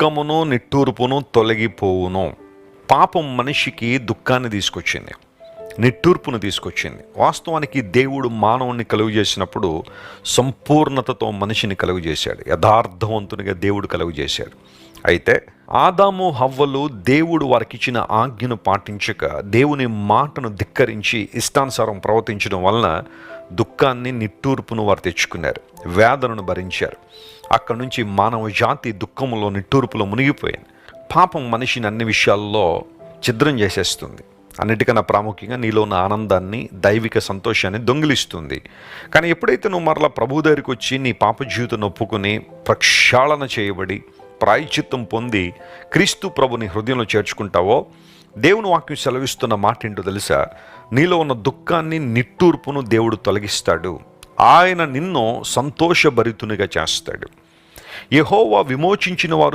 దుఃఖమును నిట్టూర్పును తొలగిపోవును. పాపం మనిషికి దుఃఖాన్ని తీసుకొచ్చింది, నిట్టూర్పును తీసుకొచ్చింది. వాస్తవానికి దేవుడు మానవుని కలుగు చేసినప్పుడు సంపూర్ణతతో మనిషిని కలుగు చేశాడు, యథార్థవంతునిగా దేవుడు కలుగు చేశాడు. అయితే ఆదాము హవ్వలు దేవుడు వారికి ఇచ్చిన ఆజ్ఞను పాటించక దేవుని మాటను ధిక్కరించి ఇష్టానుసారం ప్రవర్తించడం వలన దుఃఖాన్ని నిట్టూర్పును వారు తెచ్చుకున్నారు, వేదనను భరించారు. అక్కడి నుంచి మానవ జాతి దుఃఖంలో నిట్టూర్పులో మునిగిపోయింది. పాపం మనిషిని అన్ని విషయాల్లో ఛిద్రం చేసేస్తుంది. అన్నిటికన్నా ప్రాముఖ్యంగా నీలో ఉన్న ఆనందాన్ని, దైవిక సంతోషాన్ని దొంగిలిస్తుంది. కానీ ఎప్పుడైతే నువ్వు మరలా ప్రభు దగ్గరికి వచ్చి నీ పాప జీవితం ఒప్పుకొని ప్రక్షాళన చేయబడి ప్రాయశ్చిత్తం పొంది క్రీస్తు ప్రభుని హృదయంలో చేర్చుకుంటావో, దేవుని వాక్యం సెలవిస్తున్న మాట ఏంటో తెలుసా? నీలో ఉన్న దుఃఖాన్ని, నిట్టూర్పును దేవుడు తొలగిస్తాడు. ఆయన నిన్ను సంతోషభరితునిగా చేస్తాడు. యెహోవా విమోచించిన వారు